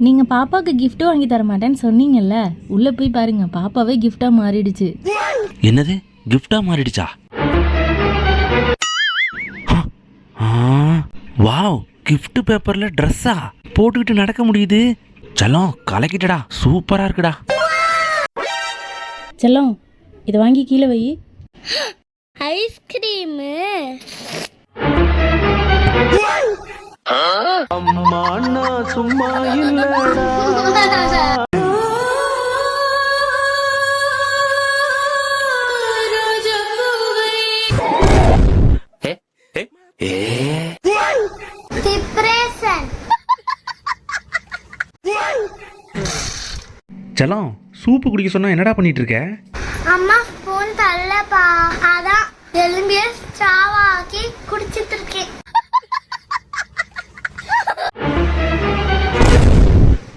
நீங்க பாப்பாக்கு gift வாங்கி தர மாட்டேன்னு சொன்னீங்கல்ல, உள்ள போய் பாருங்க, பாப்பாவே gift-ஆ மாறிடுச்சு. என்னது gift-ஆ மாறிடுச்சா? வாவ், gift பேப்பர்ல ட்ரெஸ்ஸா போட்டுக்கிட்டு நடக்க முடியுது. செல்லம் கலக்கிட்டடா, சூப்பரா இருக்குடா. செல்லம், இதை வாங்கி கீழே வை. ஐஸ்கிரீம் அம்மா நான் சும்மா இல்லடா. செல்லம், சூப்பு குடிக்க சொன்னா என்னடா பண்ணிட்டு இருக்க? அம்மா போன் தள்ளப்பா, அதான் எலும்பிய சாவாக்கி குடிச்சிட்டு இருக்கேன்.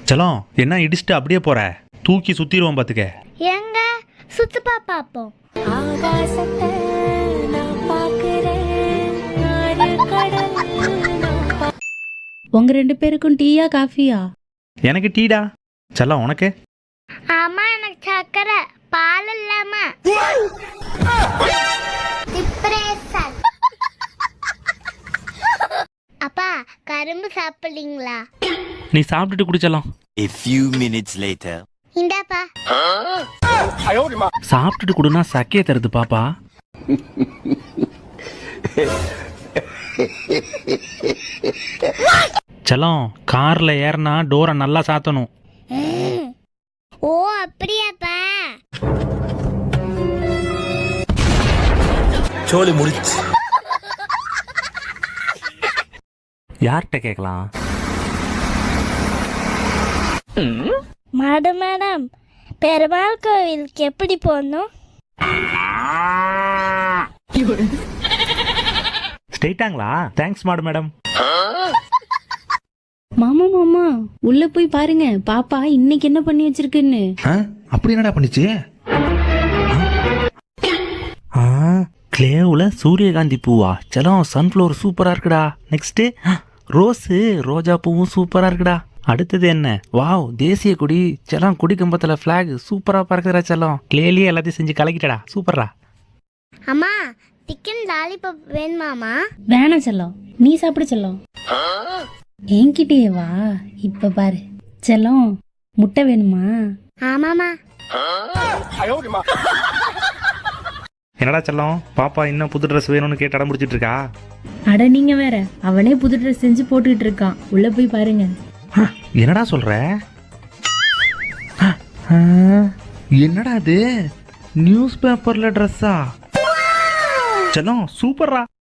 செல்லம், என்ன இடிச்சுட்டு அப்படியே போற? தூக்கி சுத்திடுவோம் பாத்துக்க. எங்க சுத்துப்பா பாப்போம். உங்க 2 பேருக்கும் டீயா காஃபியா? எனக்கு டீடா. செல்லம், உனக்கு? அம்மா எனக்கு சக்கரை, பால் இல்லாம. அப்பா கரும்பு சாப்பிடுறீங்களா? நீ சாப்பிட்டுட்டு குடிச்சலாம். A few minutes later. இந்தாப்பா. சாப்பிட்டுட்டு குடுனா சக்கைய தருது பாப்பா. செல்லம், கார்ல ஏறினா டோரை நல்லா சாத்தணும். ஓ அப்படியாப்பா. சோலி முடிச்சு. யார்கிட்ட கேட்கலாம்? மேடம் பெருமாள் கோவிலுக்கு எப்படி போகணும்? ஸ்ட்ரெயிட்டாங்களா? Thanks madam. மாமா உள்ள போய் பாருங்க, பாப்பா இன்னைக்கு என்ன பண்ணி வச்சிருக்குன்னு. அப்படி என்னடா பண்ணிச்சு? கிளேவுல சூரியகாந்தி பூவா? செல்லம், சன்ஃப்ளவர் சூப்பரா இருக்குடா. நெக்ஸ்ட் ரோஸு, ரோஜா பூவும் சூப்பரா இருக்குடா. அடுத்தது என்ன? வாவ், தேசிய கொடி. செல்லம், கொடி கம்பத்துல பிளாக் சூப்பரா பறக்குதுடா. செல்லம், கிளேலியே எல்லாத்தையும் செஞ்சு கலக்கிட்டடா. சூப்பர்ரா. அம்மா சிக்கன் லாலிபாப் வேணுமாமா? வேணாம் செல்லம், நீ சாப்பிடு செல்லம். என்கிட்டயே வா. இப்ப பாரு செல்லம், முட்டை வேணுமா? ஆமாமா. என்னடா செல்லம், பாப்பா இன்னும் புது ட்ரெஸ் வேணும்னு கேட்டு அடம் முடிச்சிட்டு இருக்கா? அட நீங்க வேற, அவனே புது ட்ரெஸ் செஞ்சு போட்டுக்கிட்டு இருக்கான். உள்ள போய் பாருங்க. என்னடா சொல்ற? என்னடா இது? நியூஸ் பேப்பர்ல ட்ரெஸ்ஸா? செல்லம், சூப்பர்ரா.